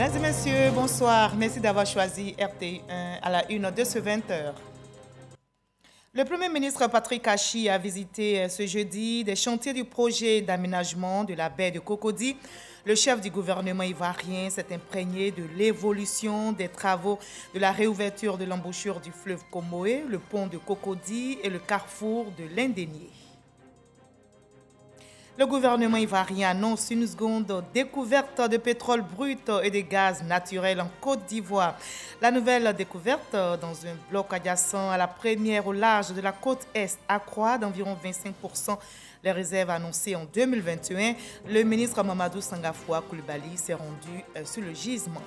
Mesdames et messieurs, bonsoir. Merci d'avoir choisi RTI1 à la une de ce 20h. Le Premier ministre Patrick Achi a visité ce jeudi des chantiers du projet d'aménagement de la baie de Cocody. Le chef du gouvernement ivoirien s'est imprégné de l'évolution des travaux de la réouverture de l'embouchure du fleuve Comoé, le pont de Cocody et le carrefour de l'Indénié. Le gouvernement ivoirien annonce une seconde découverte de pétrole brut et de gaz naturel en Côte d'Ivoire. La nouvelle découverte dans un bloc adjacent à la première au large de la côte Est accroît d'environ 25% les réserves annoncées en 2021. Le ministre Mamadou Sangafoua Coulibaly s'est rendu sur le gisement.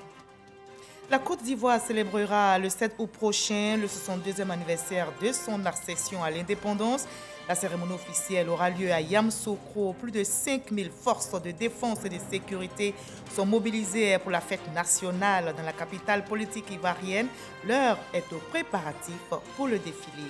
La Côte d'Ivoire célébrera le 7 août prochain le 62e anniversaire de son accession à l'indépendance. La cérémonie officielle aura lieu à Yamoussoukro. Plus de 5000 forces de défense et de sécurité sont mobilisées pour la fête nationale dans la capitale politique ivoirienne. L'heure est aux préparatifs pour le défilé.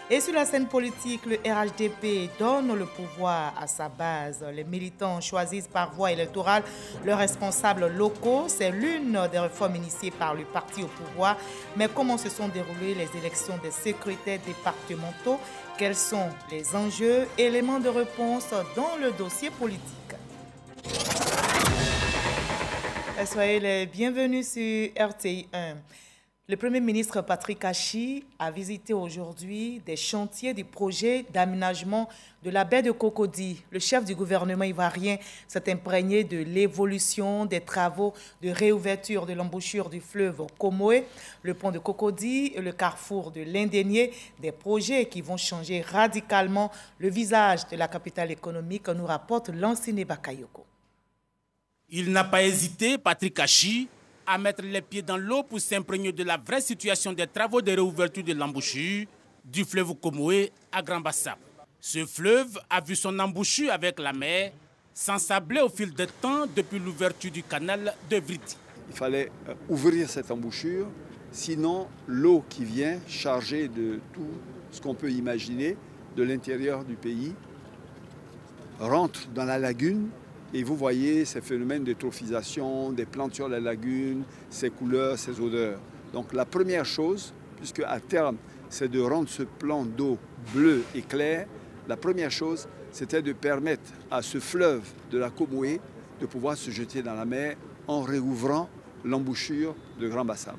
Et sur la scène politique, le RHDP donne le pouvoir à sa base. Les militants choisissent par voie électorale leurs responsables locaux. C'est l'une des réformes initiées par le parti au pouvoir. Mais comment se sont déroulées les élections des secrétaires départementaux? Quels sont les enjeux? Éléments de réponse dans le dossier politique. Soyez les bienvenus sur RTI1. Le Premier ministre Patrick Achi a visité aujourd'hui des chantiers du projet d'aménagement de la baie de Cocody. Le chef du gouvernement ivoirien s'est imprégné de l'évolution des travaux de réouverture de l'embouchure du fleuve Comoé, le pont de Cocody et le carrefour de l'Indénié, des projets qui vont changer radicalement le visage de la capitale économique, nous rapporte Lansine Bakayoko. Il n'a pas hésité, Patrick Achi, à mettre les pieds dans l'eau pour s'imprégner de la vraie situation des travaux de réouverture de l'embouchure du fleuve Comoé à Grand Bassam. Ce fleuve a vu son embouchure avec la mer s'ensabler au fil du temps depuis l'ouverture du canal de Vriti. Il fallait ouvrir cette embouchure, sinon l'eau qui vient chargée de tout ce qu'on peut imaginer de l'intérieur du pays rentre dans la lagune. Et vous voyez ces phénomènes d'eutrophisation, des plantes sur la lagune, ces couleurs, ces odeurs. Donc la première chose, puisque à terme, c'est de rendre ce plan d'eau bleu et clair, la première chose, c'était de permettre à ce fleuve de la Comoé de pouvoir se jeter dans la mer en réouvrant l'embouchure de Grand Bassam.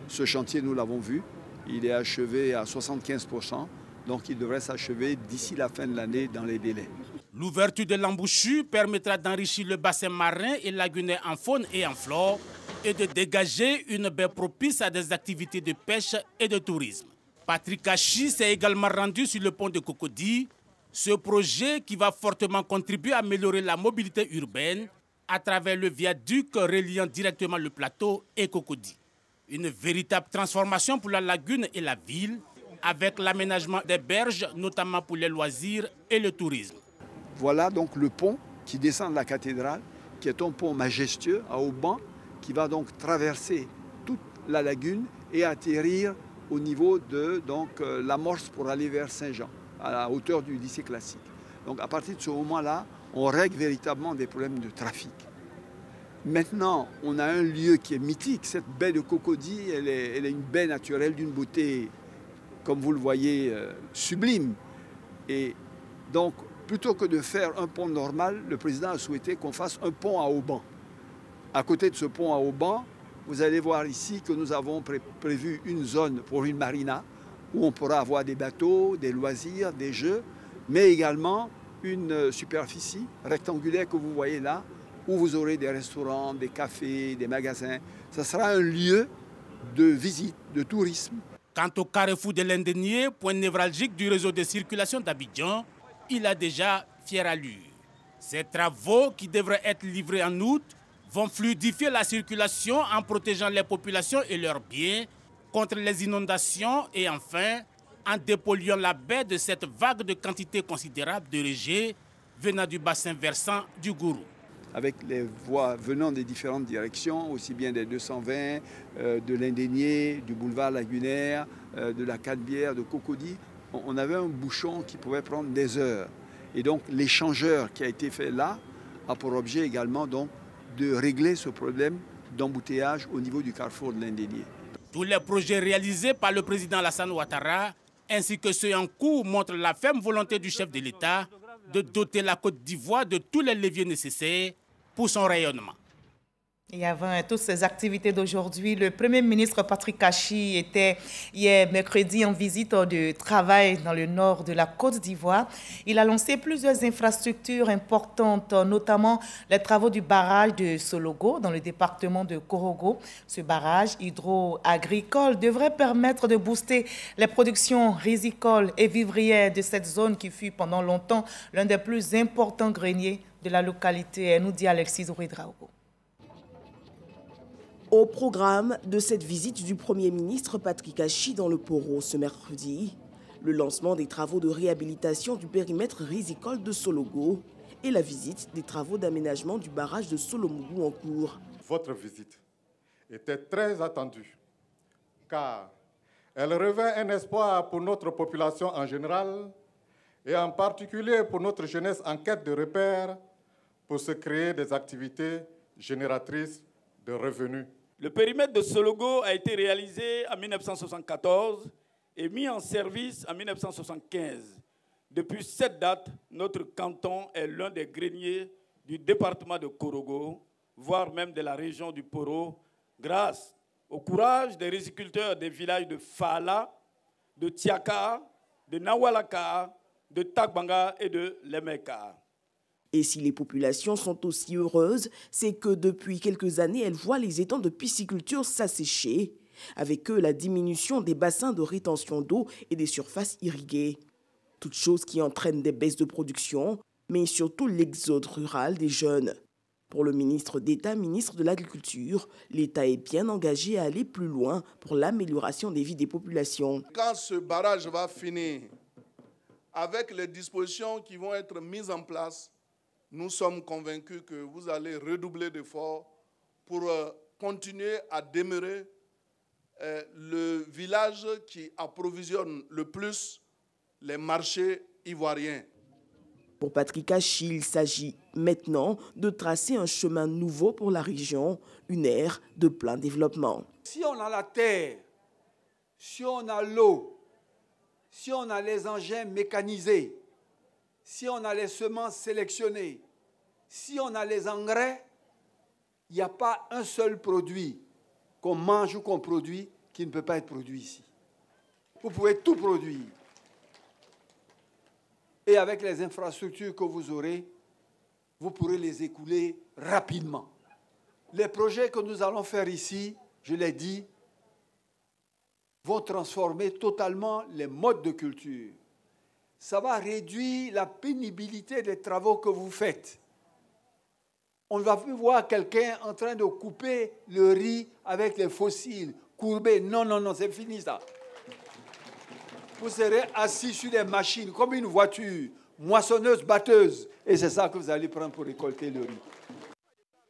Ce chantier, nous l'avons vu, il est achevé à 75%, donc il devrait s'achever d'ici la fin de l'année dans les délais. L'ouverture de l'embouchure permettra d'enrichir le bassin marin et lagunaire en faune et en flore et de dégager une baie propice à des activités de pêche et de tourisme. Patrick Achi s'est également rendu sur le pont de Cocody, ce projet qui va fortement contribuer à améliorer la mobilité urbaine à travers le viaduc reliant directement le plateau et Cocody. Une véritable transformation pour la lagune et la ville, avec l'aménagement des berges, notamment pour les loisirs et le tourisme. Voilà donc le pont qui descend de la cathédrale, qui est un pont majestueux à haubans, qui va donc traverser toute la lagune et atterrir au niveau de l'amorce pour aller vers Saint-Jean, à la hauteur du lycée classique. Donc à partir de ce moment-là, on règle véritablement des problèmes de trafic. Maintenant, on a un lieu qui est mythique, cette baie de Cocody, elle est une baie naturelle d'une beauté, comme vous le voyez, sublime. Et donc, plutôt que de faire un pont normal, le président a souhaité qu'on fasse un pont à haubans. À côté de ce pont à haubans, vous allez voir ici que nous avons prévu une zone pour une marina où on pourra avoir des bateaux, des loisirs, des jeux, mais également une superficie rectangulaire que vous voyez là, où vous aurez des restaurants, des cafés, des magasins. Ce sera un lieu de visite, de tourisme. Quant au carrefour de l'Indénié, point névralgique du réseau de circulation d'Abidjan, il a déjà fière allure. Ces travaux, qui devraient être livrés en août, vont fluidifier la circulation en protégeant les populations et leurs biens contre les inondations et enfin en dépolluant la baie de cette vague de quantité considérable de rejets venant du bassin versant du Gourou. Avec les voies venant des différentes directions, aussi bien des 220, de l'Indénié, du boulevard lagunaire, de la Canebière, de Cocody, on avait un bouchon qui pouvait prendre des heures. Et donc l'échangeur qui a été fait là a pour objet également donc, de régler ce problème d'embouteillage au niveau du carrefour de l'Indénié. Tous les projets réalisés par le président Alassane Ouattara ainsi que ceux en cours montrent la ferme volonté du chef de l'État de doter la Côte d'Ivoire de tous les leviers nécessaires pour son rayonnement. Et avant toutes ces activités d'aujourd'hui, le Premier ministre Patrick Kachi était hier mercredi en visite de travail dans le nord de la Côte d'Ivoire. Il a lancé plusieurs infrastructures importantes, notamment les travaux du barrage de Sologo dans le département de Korogo. Ce barrage hydro-agricole devrait permettre de booster les productions rizicoles et vivrières de cette zone qui fut pendant longtemps l'un des plus importants greniers de la localité, nous dit Alexis Ouedraogo. Au programme de cette visite du Premier ministre Patrick Kachi dans le Poro ce mercredi, le lancement des travaux de réhabilitation du périmètre rizicole de Sologo et la visite des travaux d'aménagement du barrage de Solomougou en cours. Votre visite était très attendue car elle revêt un espoir pour notre population en général et en particulier pour notre jeunesse en quête de repères pour se créer des activités génératrices de revenus. Le périmètre de Sologo a été réalisé en 1974 et mis en service en 1975. Depuis cette date, notre canton est l'un des greniers du département de Korogo, voire même de la région du Poro, grâce au courage des riziculteurs des villages de Fala, de Tiaka, de Nawalaka, de Tagbanga et de Lemeka. Et si les populations sont aussi heureuses, c'est que depuis quelques années, elles voient les étangs de pisciculture s'assécher, avec eux la diminution des bassins de rétention d'eau et des surfaces irriguées. Toutes choses qui entraînent des baisses de production, mais surtout l'exode rural des jeunes. Pour le ministre d'État, ministre de l'Agriculture, l'État est bien engagé à aller plus loin pour l'amélioration des vies des populations. Quand ce barrage va finir, avec les dispositions qui vont être mises en place, nous sommes convaincus que vous allez redoubler d'efforts pour continuer à demeurer le village qui approvisionne le plus les marchés ivoiriens. Pour Patrick Kachi, il s'agit maintenant de tracer un chemin nouveau pour la région, une ère de plein développement. Si on a la terre, si on a l'eau, si on a les engins mécanisés, si on a les semences sélectionnées, si on a les engrais, il n'y a pas un seul produit qu'on mange ou qu'on produit qui ne peut pas être produit ici. Vous pouvez tout produire. Et avec les infrastructures que vous aurez, vous pourrez les écouler rapidement. Les projets que nous allons faire ici, je l'ai dit, vont transformer totalement les modes de culture. Ça va réduire la pénibilité des travaux que vous faites. On ne va plus voir quelqu'un en train de couper le riz avec les fossiles, courbés. Non, non, non, c'est fini ça. Vous serez assis sur des machines comme une voiture, moissonneuse, batteuse. Et c'est ça que vous allez prendre pour récolter le riz.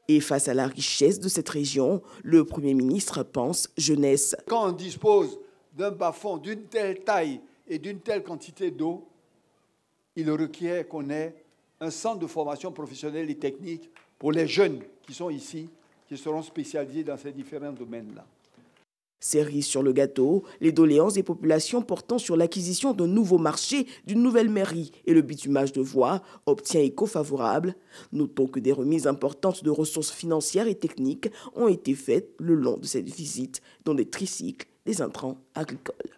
Et face à la richesse de cette région, le Premier ministre pense jeunesse. Quand on dispose d'un bas-fond d'une telle taille et d'une telle quantité d'eau, il requiert qu'on ait un centre de formation professionnelle et technique pour les jeunes qui sont ici, qui seront spécialisés dans ces différents domaines-là. Cerise sur le gâteau, les doléances des populations portant sur l'acquisition d'un nouveau marché, d'une nouvelle mairie et le bitumage de voies obtient écho favorable. Notons que des remises importantes de ressources financières et techniques ont été faites le long de cette visite, dont des tricycles, des intrants agricoles.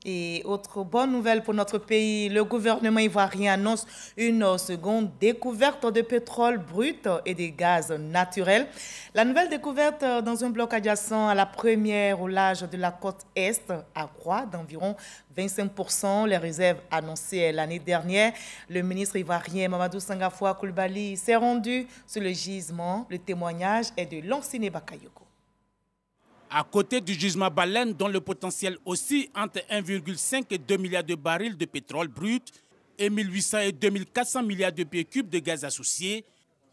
Et autre bonne nouvelle pour notre pays, le gouvernement ivoirien annonce une seconde découverte de pétrole brut et de gaz naturel. La nouvelle découverte dans un bloc adjacent à la première au large de la côte Est accroît d'environ 25% les réserves annoncées l'année dernière. Le ministre ivoirien Mamadou Sangafoua Coulibaly s'est rendu sur le gisement. Le témoignage est de Lansine Bakayoko. À côté du gisement Baleine, dont le potentiel oscille entre 1,5 et 2 milliards de barils de pétrole brut et 1800 et 2400 milliards de pieds cubes de gaz associés,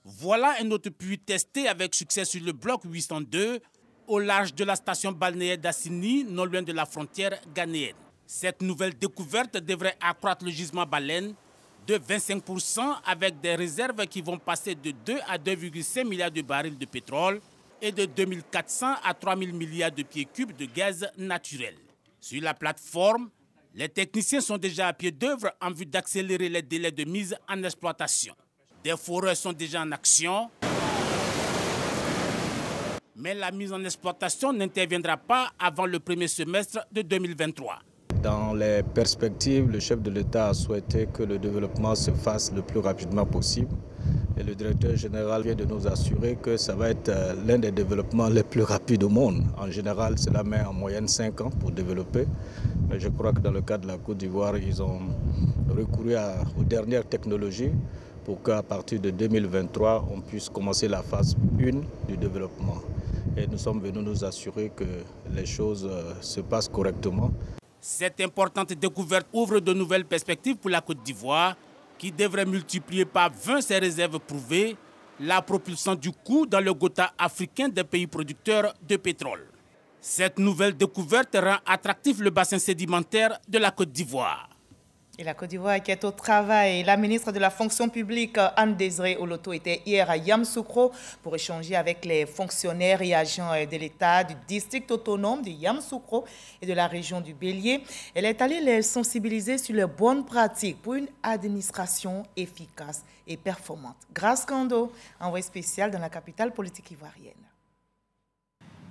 voilà un autre puits testé avec succès sur le bloc 802, au large de la station balnéaire d'Assini, non loin de la frontière ghanéenne. Cette nouvelle découverte devrait accroître le gisement Baleine de 25% avec des réserves qui vont passer de 2 à 2,5 milliards de barils de pétrole et de 2400 à 3000 milliards de pieds cubes de gaz naturel. Sur la plateforme, les techniciens sont déjà à pied d'œuvre en vue d'accélérer les délais de mise en exploitation. Des foreurs sont déjà en action, mais la mise en exploitation n'interviendra pas avant le premier semestre de 2023. Dans les perspectives, le chef de l'État a souhaité que le développement se fasse le plus rapidement possible. Et le directeur général vient de nous assurer que ça va être l'un des développements les plus rapides au monde. En général, cela met en moyenne 5 ans pour développer. Mais je crois que dans le cas de la Côte d'Ivoire, ils ont recouru aux dernières technologies pour qu'à partir de 2023, on puisse commencer la phase 1 du développement. Et nous sommes venus nous assurer que les choses se passent correctement. Cette importante découverte ouvre de nouvelles perspectives pour la Côte d'Ivoire, qui devrait multiplier par 20 ses réserves prouvées, la propulsant du coup dans le quota africain des pays producteurs de pétrole. Cette nouvelle découverte rend attractif le bassin sédimentaire de la Côte d'Ivoire. Et la Côte d'Ivoire qui est au travail. La ministre de la fonction publique, Anne-Désirée Oloto, était hier à Yamoussoukro pour échanger avec les fonctionnaires et agents de l'État du district autonome de Yamoussoukro et de la région du Bélier. Elle est allée les sensibiliser sur les bonnes pratiques pour une administration efficace et performante. Grâce Kando, envoyé spécial dans la capitale politique ivoirienne.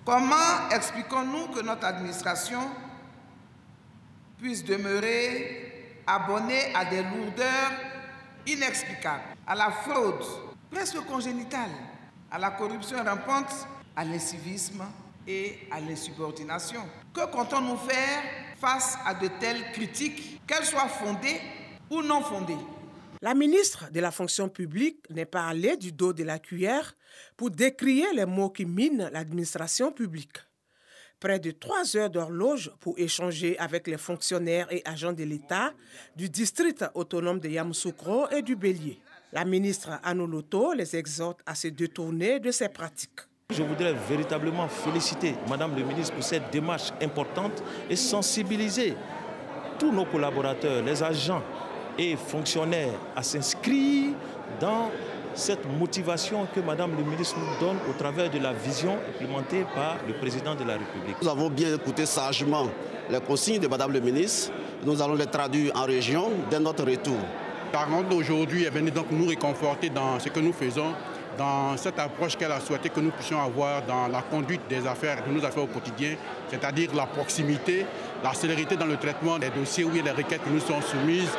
Comment expliquons-nous que notre administration puisse demeurer abonnée à des lourdeurs inexplicables, à la fraude presque congénitale, à la corruption rampante, à l'incivisme et à l'insubordination? Que comptons-nous faire face à de telles critiques, qu'elles soient fondées ou non fondées? La ministre de la fonction publique n'est pas allée du dos de la cuillère pour décrier les mots qui minent l'administration publique. Près de 3 heures d'horloge pour échanger avec les fonctionnaires et agents de l'État du district autonome de Yamoussoukro et du Bélier. La ministre Anne Oloto les exhorte à se détourner de ces pratiques. Je voudrais véritablement féliciter Madame le ministre pour cette démarche importante et sensibiliser tous nos collaborateurs, les agents et fonctionnaires à s'inscrire dans cette motivation que Madame le ministre nous donne au travers de la vision implémentée par le président de la République. Nous avons bien écouté sagement les consignes de Madame le ministre. Nous allons les traduire en région dès notre retour. La rencontre d'aujourd'hui est venue donc nous réconforter dans ce que nous faisons, dans cette approche qu'elle a souhaité que nous puissions avoir dans la conduite des affaires, de nos affaires au quotidien, c'est-à-dire la proximité, la célérité dans le traitement des dossiers où il y a des requêtes qui nous sont soumises.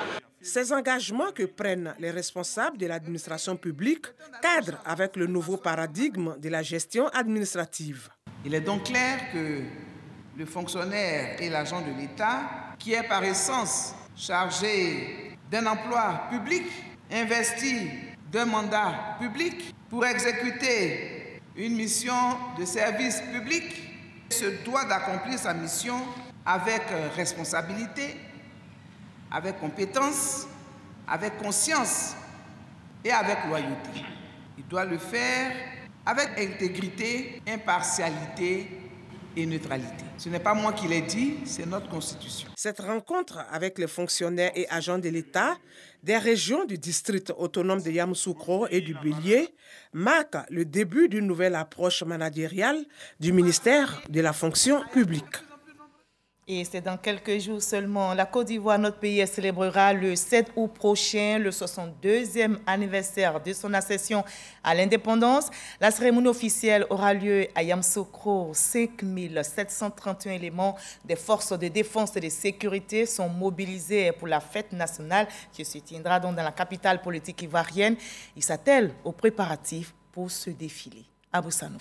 Ces engagements que prennent les responsables de l'administration publique cadrent avec le nouveau paradigme de la gestion administrative. Il est donc clair que le fonctionnaire et l'agent de l'État, qui est par essence chargé d'un emploi public, investi d'un mandat public pour exécuter une mission de service public, se doit d'accomplir sa mission avec responsabilité, avec compétence, avec conscience et avec loyauté. Il doit le faire avec intégrité, impartialité et neutralité. Ce n'est pas moi qui l'ai dit, c'est notre Constitution. Cette rencontre avec les fonctionnaires et agents de l'État des régions du district autonome de Yamoussoukro et du Bélier marque le début d'une nouvelle approche managériale du ministère de la fonction publique. Et c'est dans quelques jours seulement. La Côte d'Ivoire, notre pays, célébrera le 7 août prochain le 62e anniversaire de son accession à l'indépendance. La cérémonie officielle aura lieu à Yamoussoukro. 5731 éléments des forces de défense et de sécurité sont mobilisés pour la fête nationale qui se tiendra donc dans la capitale politique ivoirienne. Ils s'attellent aux préparatifs pour ce défilé. Abou Sanou.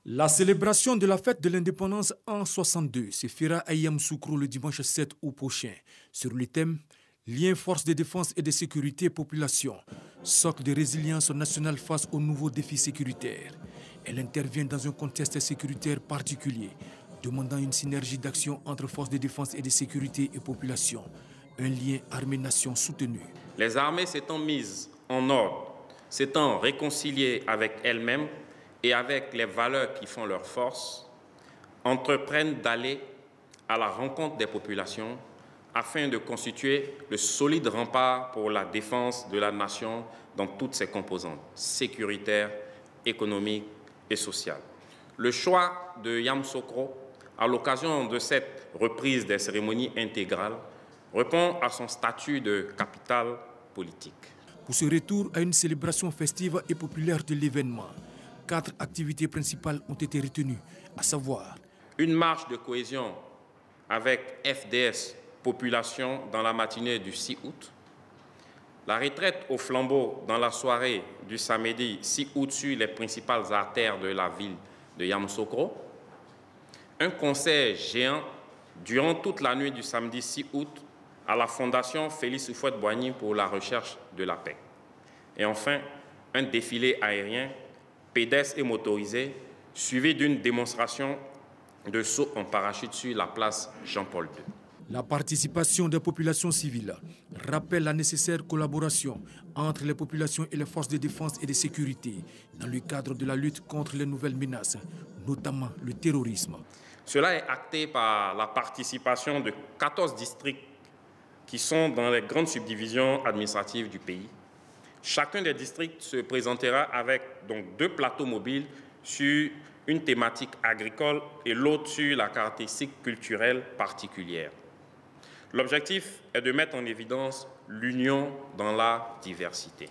La célébration de la fête de l'indépendance en 62 se fera à Yamoussoukro le dimanche 7 août prochain sur le thème « Lien force de défense et de sécurité population, socle de résilience nationale face aux nouveaux défis sécuritaires ». Elle intervient dans un contexte sécuritaire particulier, demandant une synergie d'action entre forces de défense et de sécurité et population, un lien armée-nation soutenu. Les armées s'étant mises en ordre, s'étant réconciliées avec elles-mêmes, et avec les valeurs qui font leur force, entreprennent d'aller à la rencontre des populations afin de constituer le solide rempart pour la défense de la nation dans toutes ses composantes, sécuritaires, économique et social. Le choix de Yamoussoukro, à l'occasion de cette reprise des cérémonies intégrales, répond à son statut de capitale politique. Pour ce retour à une célébration festive et populaire de l'événement, 4 activités principales ont été retenues, à savoir une marche de cohésion avec FDS Population dans la matinée du 6 août, la retraite au flambeau dans la soirée du samedi 6 août sur les principales artères de la ville de Yamoussoukro, un concert géant durant toute la nuit du samedi 6 août à la Fondation Félix Houphouët-Boigny pour la recherche de la paix. Et enfin, un défilé aérien, pédestre et motorisé, suivi d'une démonstration de saut en parachute sur la place Jean-Paul II. La participation des populations civiles rappelle la nécessaire collaboration entre les populations et les forces de défense et de sécurité dans le cadre de la lutte contre les nouvelles menaces, notamment le terrorisme. Cela est acté par la participation de 14 districts qui sont dans les grandes subdivisions administratives du pays. Chacun des districts se présentera avec donc 2 plateaux mobiles sur une thématique agricole et l'autre sur la caractéristique culturelle particulière. L'objectif est de mettre en évidence l'union dans la diversité.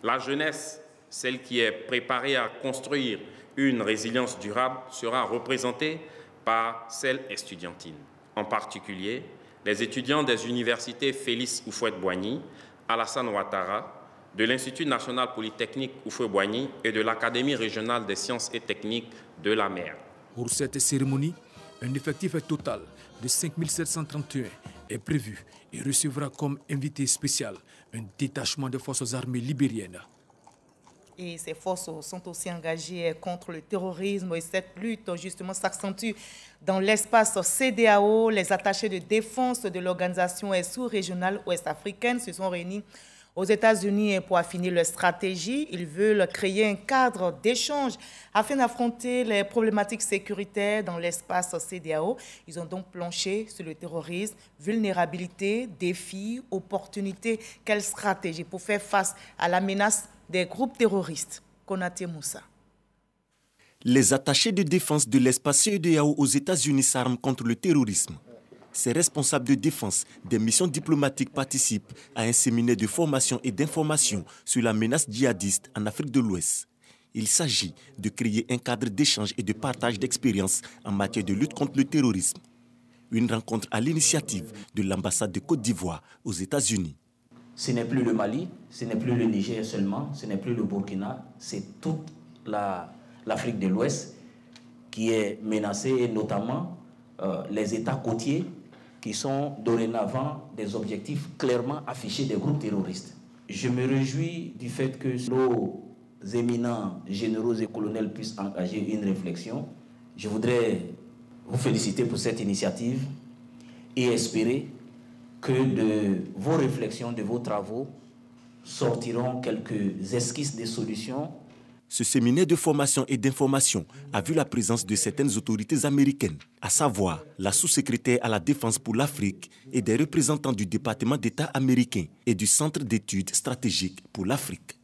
La jeunesse, celle qui est préparée à construire une résilience durable, sera représentée par celle estudiantine. En particulier, les étudiants des universités Félix Houphouët-Boigny, Alassane Ouattara, de l'Institut national polytechnique Houphouët-Boigny et de l'Académie régionale des sciences et techniques de la mer. Pour cette cérémonie, un effectif total de 5 731 est prévu et recevra comme invité spécial un détachement de forces armées libériennes. Et ces forces sont aussi engagées contre le terrorisme et cette lutte justement s'accentue dans l'espace CEDEAO. Les attachés de défense de l'organisation sous-régionale ouest-africaine se sont réunis aux États-Unis pour affiner leur stratégie. Ils veulent créer un cadre d'échange afin d'affronter les problématiques sécuritaires dans l'espace CEDEAO. Ils ont donc planché sur le terrorisme, vulnérabilité, défis, opportunités. Quelle stratégie pour faire face à la menace des groupes terroristes? Konaté Moussa. Les attachés de défense de l'espace CEDEAO aux États-Unis s'arment contre le terrorisme. Ces responsables de défense des missions diplomatiques participent à un séminaire de formation et d'information sur la menace djihadiste en Afrique de l'Ouest. Il s'agit de créer un cadre d'échange et de partage d'expériences en matière de lutte contre le terrorisme. Une rencontre à l'initiative de l'ambassade de Côte d'Ivoire aux États-Unis. Ce n'est plus le Mali, ce n'est plus le Niger seulement, ce n'est plus le Burkina, c'est toute l'Afrique de l'Ouest qui est menacée, et notamment les États côtiers qui sont dorénavant des objectifs clairement affichés des groupes terroristes. Je me réjouis du fait que nos éminents généraux et colonels puissent engager une réflexion. Je voudrais vous féliciter pour cette initiative et espérer que de vos réflexions, de vos travaux, sortiront quelques esquisses de solutions. Ce séminaire de formation et d'information a vu la présence de certaines autorités américaines, à savoir la sous-secrétaire à la défense pour l'Afrique et des représentants du département d'État américain et du Centre d'études stratégiques pour l'Afrique.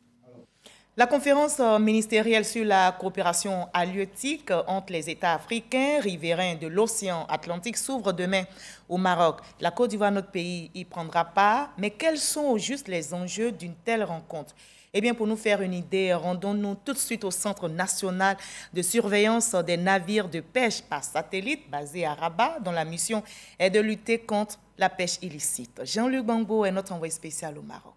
La conférence ministérielle sur la coopération halieutique entre les États africains riverains de l'océan Atlantique s'ouvre demain au Maroc. La Côte d'Ivoire, notre pays, y prendra part. Mais quels sont au juste les enjeux d'une telle rencontre? Eh bien, pour nous faire une idée, rendons-nous tout de suite au Centre national de surveillance des navires de pêche par satellite basé à Rabat, dont la mission est de lutter contre la pêche illicite. Jean-Luc Bangbo est notre envoyé spécial au Maroc.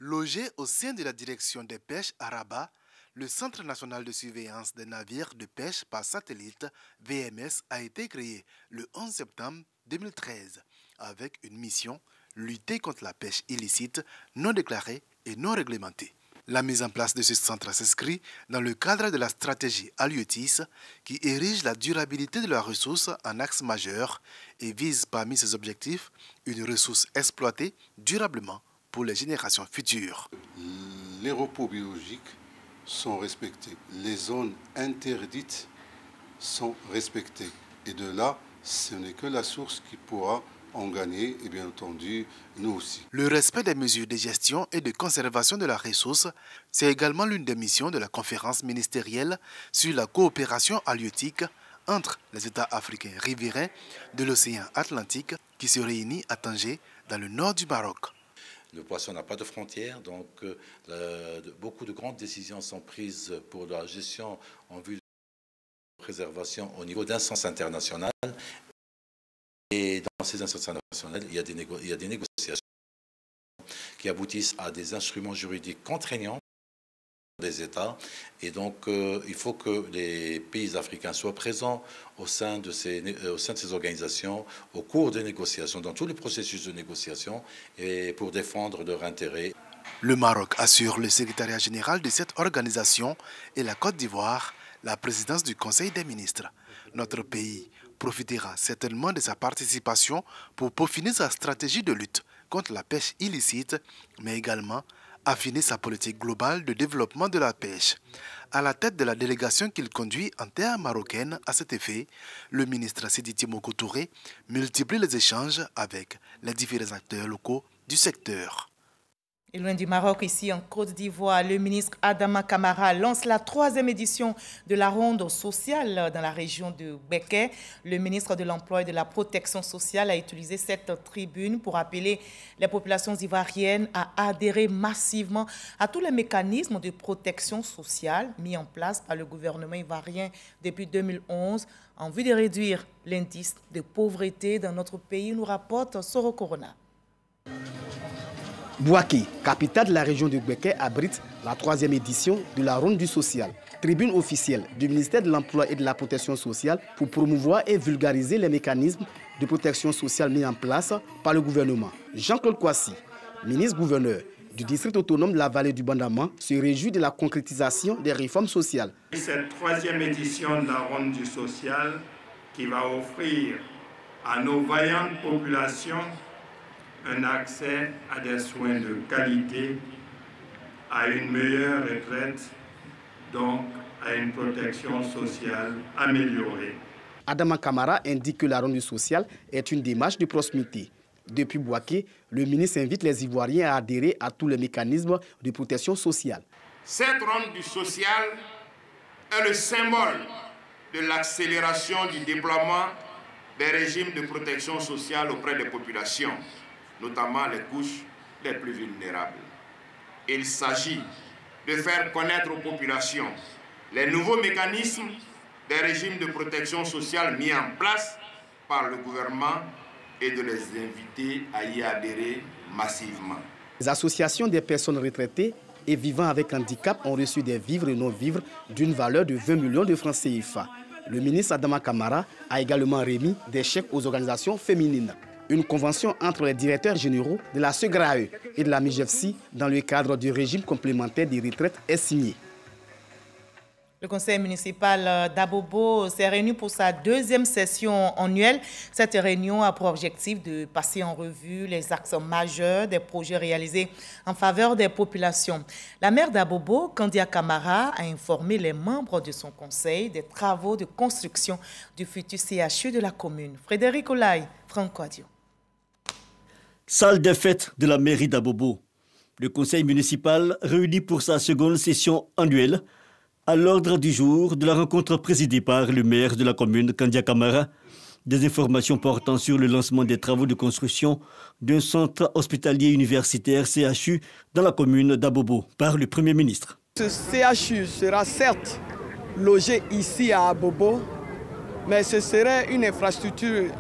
Logé au sein de la direction des pêches à Rabat, le Centre national de surveillance des navires de pêche par satellite, VMS, a été créé le 11 septembre 2013 avec une mission lutter contre la pêche illicite, non déclarée et non réglementée. La mise en place de ce centre s'inscrit dans le cadre de la stratégie Halieutis qui érige la durabilité de la ressource en axe majeur et vise parmi ses objectifs une ressource exploitée durablement pour les générations futures. Les repos biologiques sont respectés, les zones interdites sont respectées. Et de là, ce n'est que la source qui pourra ont gagné et bien entendu, nous aussi. Le respect des mesures de gestion et de conservation de la ressource, c'est également l'une des missions de la conférence ministérielle sur la coopération halieutique entre les États africains riverains de l'océan Atlantique qui se réunit à Tanger, dans le nord du Maroc. Le poisson n'a pas de frontières, donc beaucoup de grandes décisions sont prises pour la gestion en vue de la préservation au niveau d'instances internationales. Et dans ces instances internationales, il y a des négociations qui aboutissent à des instruments juridiques contraignants des États. Et donc, il faut que les pays africains soient présents au sein de ces organisations, au cours des négociations, dans tous les processus de négociation, et pour défendre leurs intérêts. Le Maroc assure le secrétariat général de cette organisation et la Côte d'Ivoire, la présidence du Conseil des ministres. Notre pays profitera certainement de sa participation pour peaufiner sa stratégie de lutte contre la pêche illicite, mais également affiner sa politique globale de développement de la pêche. À la tête de la délégation qu'il conduit en terre marocaine à cet effet, le ministre Sidiki Moko Touré multiplie les échanges avec les différents acteurs locaux du secteur. Et loin du Maroc, ici en Côte d'Ivoire, le ministre Adama Kamara lance la 3e édition de la ronde sociale dans la région de Béké. Le ministre de l'Emploi et de la Protection sociale a utilisé cette tribune pour appeler les populations ivoiriennes à adhérer massivement à tous les mécanismes de protection sociale mis en place par le gouvernement ivoirien depuis 2011 en vue de réduire l'indice de pauvreté dans notre pays, nous rapporte Soro Corona. Bouaké, capitale de la région de Béké, abrite la 3e édition de la Ronde du Social, tribune officielle du ministère de l'Emploi et de la Protection sociale pour promouvoir et vulgariser les mécanismes de protection sociale mis en place par le gouvernement. Jean-Claude Kouassi, ministre-gouverneur du district autonome de la vallée du Bandama, se réjouit de la concrétisation des réformes sociales. Cette 3e édition de la Ronde du Social qui va offrir à nos vaillantes populations un accès à des soins de qualité, à une meilleure retraite, donc à une protection sociale améliorée. Adama Kamara indique que la ronde sociale est une démarche de proximité. Depuis Bouaké, le ministre invite les Ivoiriens à adhérer à tous les mécanismes de protection sociale. Cette ronde du social est le symbole de l'accélération du déploiement des régimes de protection sociale auprès des populations, notamment les couches les plus vulnérables. Il s'agit de faire connaître aux populations les nouveaux mécanismes des régimes de protection sociale mis en place par le gouvernement et de les inviter à y adhérer massivement. Les associations des personnes retraitées et vivant avec handicap ont reçu des vivres et non-vivres d'une valeur de 20 millions de francs CFA. Le ministre Adama Kamara a également remis des chèques aux organisations féminines. Une convention entre les directeurs généraux de la SEGRAE et de la MIGEFSI dans le cadre du régime complémentaire des retraites est signée. Le conseil municipal d'Abobo s'est réuni pour sa 2e session annuelle. Cette réunion a pour objectif de passer en revue les axes majeurs des projets réalisés en faveur des populations. La maire d'Abobo, Kandia Kamara, a informé les membres de son conseil des travaux de construction du futur CHU de la commune. Frédéric Olaï, Franco Adio. Salle des fêtes de la mairie d'Abobo. Le conseil municipal réuni pour sa 2e session annuelle. À l'ordre du jour de la rencontre présidée par le maire de la commune, Kandia Kamara, des informations portant sur le lancement des travaux de construction d'un centre hospitalier universitaire CHU dans la commune d'Abobo par le Premier ministre. Ce CHU sera certes logé ici à Abobo, mais ce serait une infrastructure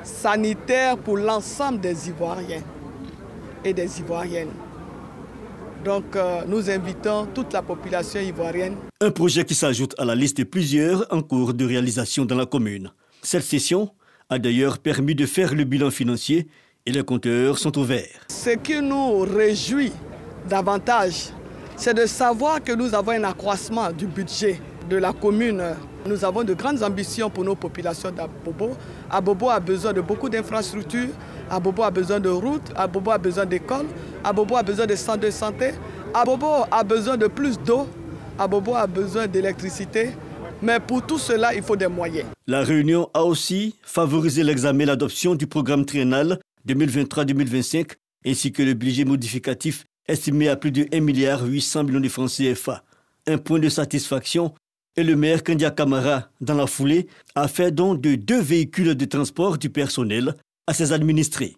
sanitaire pour l'ensemble des Ivoiriens et des Ivoiriennes. Donc nous invitons toute la population ivoirienne. Un projet qui s'ajoute à la liste de plusieurs en cours de réalisation dans la commune. Cette session a d'ailleurs permis de faire le bilan financier et les compteurs sont au vert. Ce qui nous réjouit davantage, c'est de savoir que nous avons un accroissement du budget de la commune. Nous avons de grandes ambitions pour nos populations d'Abobo. Abobo a besoin de beaucoup d'infrastructures, Abobo a besoin de routes, Abobo a besoin d'écoles, Abobo a besoin de centres de santé, Abobo a besoin de plus d'eau, Abobo a besoin d'électricité. Mais pour tout cela, il faut des moyens. La réunion a aussi favorisé l'examen et l'adoption du programme triennal 2023-2025 ainsi que le budget modificatif estimé à plus de 1,8 milliard de francs CFA. Un point de satisfaction et le maire Kandia Camara, dans la foulée, a fait don de 2 véhicules de transport du personnel à ses administrés.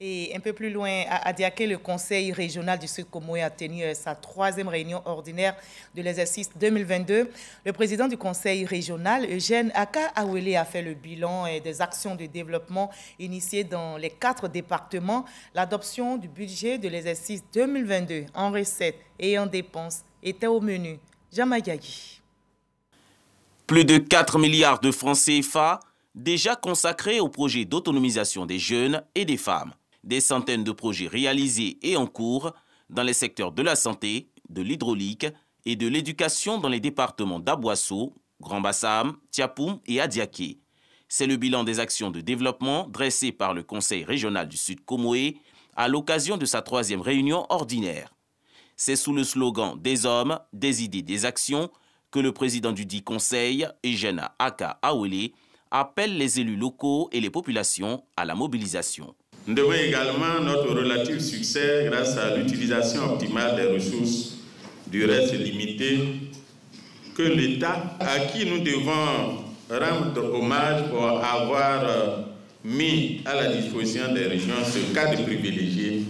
Et un peu plus loin, à Adiaké, le Conseil régional du Sud Comoé a tenu sa 3e réunion ordinaire de l'exercice 2022. Le président du Conseil régional, Eugène Aka Awele, a fait le bilan des actions de développement initiées dans les 4 départements. L'adoption du budget de l'exercice 2022 en recettes et en dépenses était au menu. Jamayagi. Plus de 4 milliards de francs CFA déjà consacrés au projet d'autonomisation des jeunes et des femmes. Des centaines de projets réalisés et en cours dans les secteurs de la santé, de l'hydraulique et de l'éducation dans les départements d'Abouasso, Grand Bassam, Tiapoum et Adiaké. C'est le bilan des actions de développement dressé par le Conseil régional du Sud Comoé à l'occasion de sa 3e réunion ordinaire. C'est sous le slogan « Des hommes, des idées, des actions » que le président du dit Conseil, Eugène Aka Awele, appelle les élus locaux et les populations à la mobilisation. Nous devons également notre relatif succès grâce à l'utilisation optimale des ressources du reste limité que l'État, à qui nous devons rendre hommage pour avoir mis à la disposition des régions ce cadre privilégié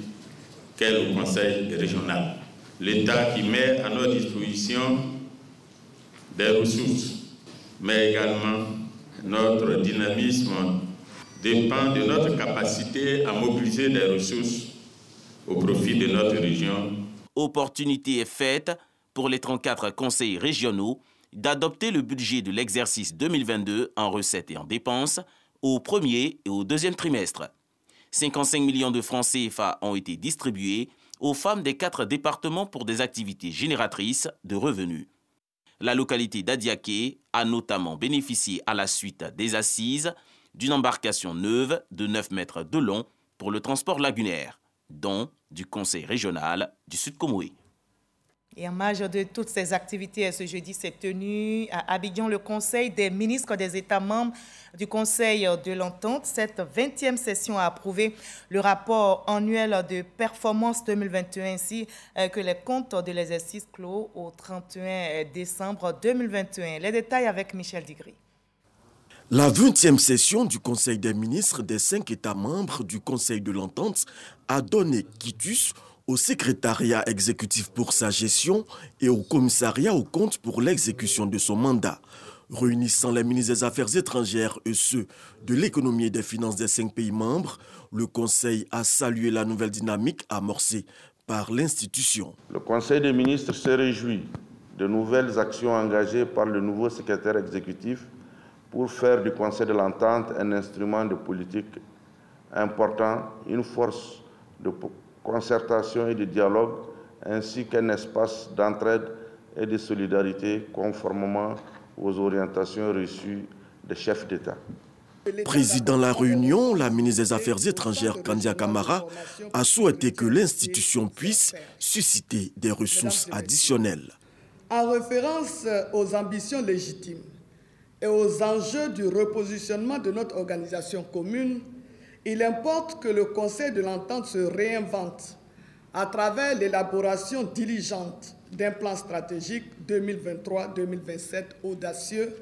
qu'est le Conseil régional. L'État qui met à notre disposition des ressources, mais également notre dynamisme dépend de notre capacité à mobiliser des ressources au profit de notre région. Opportunité est faite pour les 34 conseils régionaux d'adopter le budget de l'exercice 2022 en recettes et en dépenses au premier et au 2e trimestre. 55 millions de francs CFA ont été distribués aux femmes des 4 départements pour des activités génératrices de revenus. La localité d'Adiaké a notamment bénéficié à la suite des assises d'une embarcation neuve de 9 mètres de long pour le transport lagunaire, don du Conseil régional du Sud Comoé. Et en marge de toutes ces activités, ce jeudi s'est tenu à Abidjan le Conseil des ministres des États membres du Conseil de l'Entente. Cette 20e session a approuvé le rapport annuel de performance 2021 ainsi que les comptes de l'exercice clos au 31 décembre 2021. Les détails avec Michel Digri. La 20e session du Conseil des ministres des 5 États membres du Conseil de l'Entente a donné quitus au secrétariat exécutif pour sa gestion et au commissariat aux comptes pour l'exécution de son mandat. Réunissant les ministres des Affaires étrangères et ceux de l'économie et des finances des 5 pays membres, le Conseil a salué la nouvelle dynamique amorcée par l'institution. Le Conseil des ministres se réjouit de nouvelles actions engagées par le nouveau secrétaire exécutif pour faire du Conseil de l'Entente un instrument de politique important, une force de concertation et de dialogue, ainsi qu'un espace d'entraide et de solidarité conformément aux orientations reçues des chefs d'État. Présidant la réunion, la ministre des Affaires étrangères, Kandia Camara, a souhaité que l'institution puisse susciter des ressources additionnelles. En référence aux ambitions légitimes et aux enjeux du repositionnement de notre organisation commune, il importe que le Conseil de l'Entente se réinvente à travers l'élaboration diligente d'un plan stratégique 2023-2027 audacieux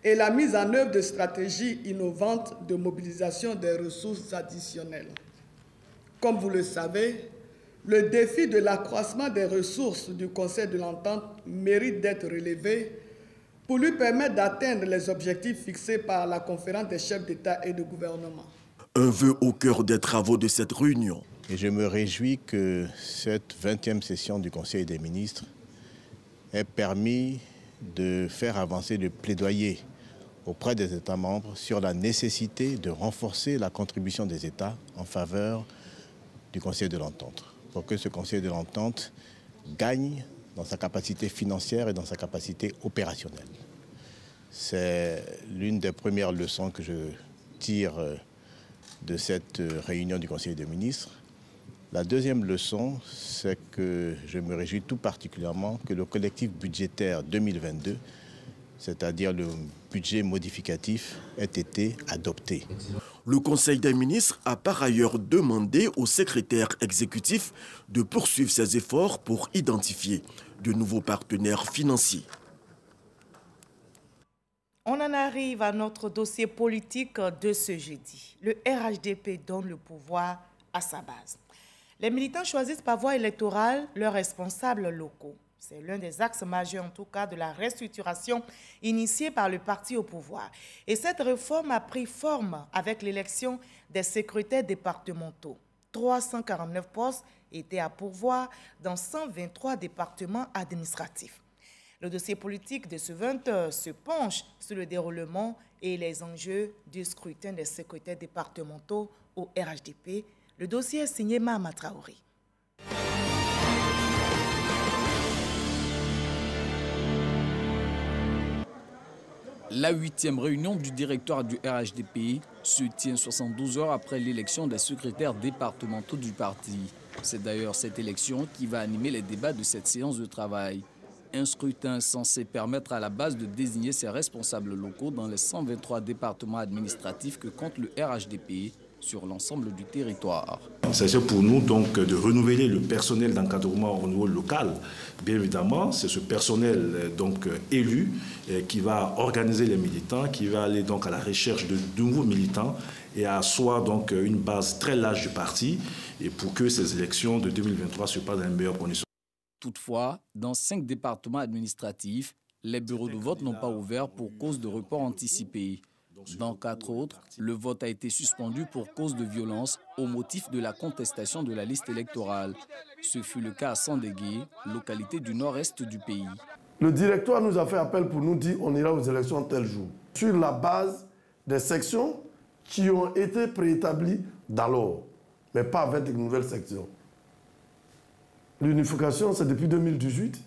et la mise en œuvre de stratégies innovantes de mobilisation des ressources additionnelles. Comme vous le savez, le défi de l'accroissement des ressources du Conseil de l'Entente mérite d'être relevé pour lui permettre d'atteindre les objectifs fixés par la conférence des chefs d'État et de gouvernement. Un vœu au cœur des travaux de cette réunion. Et je me réjouis que cette 20e session du Conseil des ministres ait permis de faire avancer le plaidoyer auprès des États membres sur la nécessité de renforcer la contribution des États en faveur du Conseil de l'Entente, pour que ce Conseil de l'Entente gagne dans sa capacité financière et dans sa capacité opérationnelle. C'est l'une des premières leçons que je tire de cette réunion du Conseil des ministres. La deuxième leçon, c'est que je me réjouis tout particulièrement que le collectif budgétaire 2022 c'est-à-dire le budget modificatif, ait été adopté. Le Conseil des ministres a par ailleurs demandé au secrétaire exécutif de poursuivre ses efforts pour identifier de nouveaux partenaires financiers. On en arrive à notre dossier politique de ce jeudi. Le RHDP donne le pouvoir à sa base. Les militants choisissent par voie électorale leurs responsables locaux. C'est l'un des axes majeurs, en tout cas, de la restructuration initiée par le parti au pouvoir. Et cette réforme a pris forme avec l'élection des secrétaires départementaux. 349 postes étaient à pourvoir dans 123 départements administratifs. Le dossier politique de ce 20h se penche sur le déroulement et les enjeux du scrutin des secrétaires départementaux au RHDP. Le dossier est signé Mahama Traoré. La 8e réunion du directoire du RHDP se tient 72 heures après l'élection des secrétaires départementaux du parti. C'est d'ailleurs cette élection qui va animer les débats de cette séance de travail. Un scrutin censé permettre à la base de désigner ses responsables locaux dans les 123 départements administratifs que compte le RHDP sur l'ensemble du territoire. Il s'agit pour nous donc de renouveler le personnel d'encadrement au niveau local. Bien évidemment, c'est ce personnel donc élu qui va organiser les militants, qui va aller donc à la recherche de nouveaux militants et asseoir donc une base très large du parti et pour que ces élections de 2023 se passent dans les meilleures conditions. Toutefois, dans 5 départements administratifs, les bureaux de vote n'ont pas ouvert pour cause de report anticipé. Dans 4 autres, le vote a été suspendu pour cause de violence au motif de la contestation de la liste électorale. Ce fut le cas à Sandégué, localité du nord-est du pays. Le directoire nous a fait appel pour nous dire qu'on ira aux élections tel jour, sur la base des sections qui ont été préétablies d'alors, mais pas avec de nouvelles sections. L'unification, c'est depuis 2018.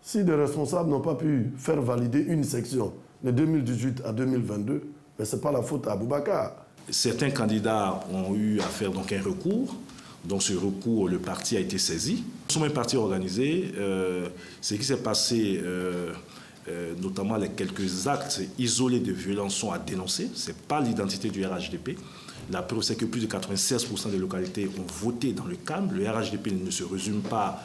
Si des responsables n'ont pas pu faire valider une section de 2018 à 2022, mais ce n'est pas la faute à Boubacar. Certains candidats ont eu à faire donc un recours. Donc ce recours, le parti a été saisi. Nous sommes un parti organisé. Ce qui s'est passé, notamment les quelques actes isolés de violence sont à dénoncer. Ce n'est pas l'identité du RHDP. La preuve, c'est que plus de 96% des localités ont voté dans le calme. Le RHDP ne se résume pas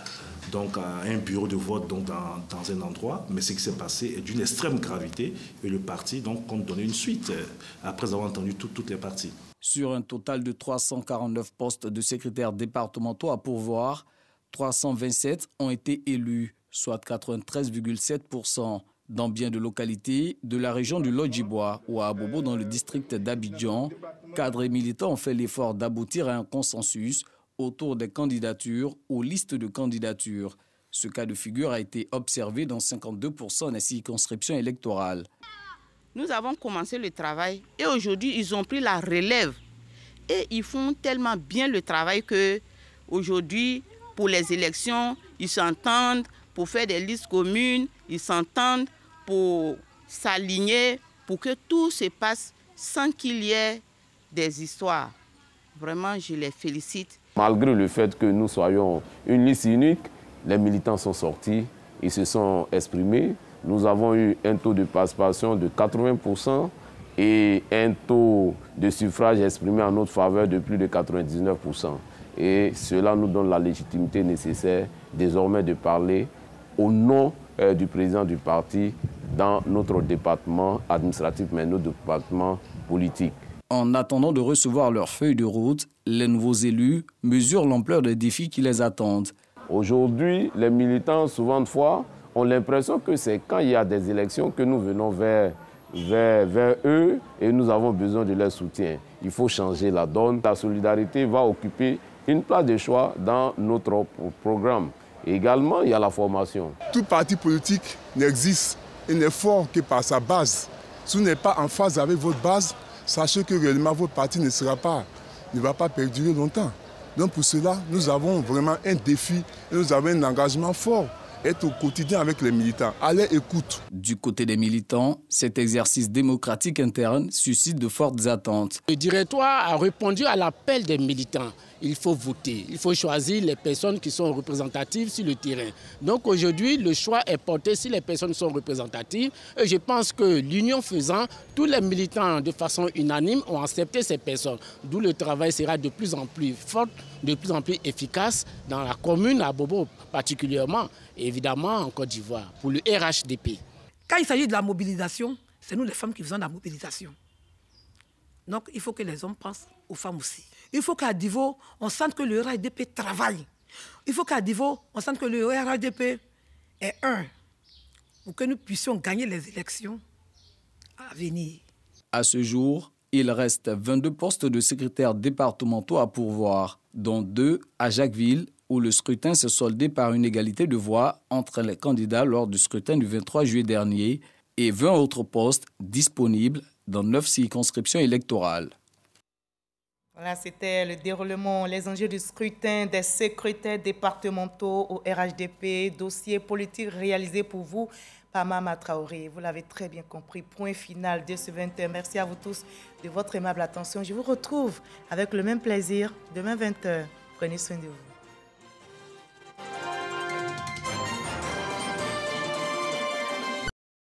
donc, à un bureau de vote donc, dans un endroit, mais ce qui s'est passé est d'une extrême gravité et le parti donc, compte donner une suite après avoir entendu toutes les parties. Sur un total de 349 postes de secrétaires départementaux à pourvoir, 327 ont été élus, soit 93,7%. Dans bien de localités de la région du Lodjibois ou à Abobo dans le district d'Abidjan, cadres et militants ont fait l'effort d'aboutir à un consensus autour des candidatures ou listes de candidatures. Ce cas de figure a été observé dans 52% des circonscriptions électorales. Nous avons commencé le travail et aujourd'hui ils ont pris la relève et ils font tellement bien le travail que aujourd'hui pour les élections ils s'entendent pour faire des listes communes, ils s'entendent pour s'aligner, pour que tout se passe sans qu'il y ait des histoires. Vraiment, je les félicite. Malgré le fait que nous soyons une liste unique, les militants sont sortis, ils se sont exprimés. Nous avons eu un taux de participation de 80% et un taux de suffrage exprimé en notre faveur de plus de 99%. Et cela nous donne la légitimité nécessaire désormais de parler au nom du président du parti dans notre département administratif, mais notre département politique. En attendant de recevoir leur feuille de route, les nouveaux élus mesurent l'ampleur des défis qui les attendent. Aujourd'hui, les militants, souvent de fois, ont l'impression que c'est quand il y a des élections que nous venons vers eux et nous avons besoin de leur soutien. Il faut changer la donne. La solidarité va occuper une place de choix dans notre programme. Et également, il y a la formation. Tout parti politique n'existe et n'est fort que par sa base. Si vous n'êtes pas en phase avec votre base, sachez que réellement votre parti ne va pas perdurer longtemps. Donc pour cela, nous avons vraiment un défi et nous avons un engagement fort. être au quotidien avec les militants, à leur écoute. Du côté des militants, cet exercice démocratique interne suscite de fortes attentes. Le directoire a répondu à l'appel des militants. Il faut voter, il faut choisir les personnes qui sont représentatives sur le terrain. Donc aujourd'hui, le choix est porté si les personnes sont représentatives. Et je pense que l'union faisant, tous les militants de façon unanime ont accepté ces personnes. D'où le travail sera de plus en plus fort, de plus en plus efficace dans la commune, à Bobo particulièrement, et évidemment en Côte d'Ivoire, pour le RHDP. Quand il s'agit de la mobilisation, c'est nous les femmes qui faisons la mobilisation. Donc il faut que les hommes pensent aux femmes aussi. Il faut qu'à Divo, on sente que le RHDP travaille. Il faut qu'à Divo, on sente que le RHDP est un, pour que nous puissions gagner les élections à venir. À ce jour, il reste 22 postes de secrétaires départementaux à pourvoir, dont 2 à Jacquesville, où le scrutin s'est soldé par une égalité de voix entre les candidats lors du scrutin du 23 juillet dernier, et 20 autres postes disponibles dans 9 circonscriptions électorales. Voilà, c'était le déroulement, les enjeux du scrutin des secrétaires départementaux au RHDP, dossier politique réalisé pour vous par Mama Traoré. Vous l'avez très bien compris, point final de ce 20h. Merci à vous tous de votre aimable attention. Je vous retrouve avec le même plaisir demain 20h. Prenez soin de vous.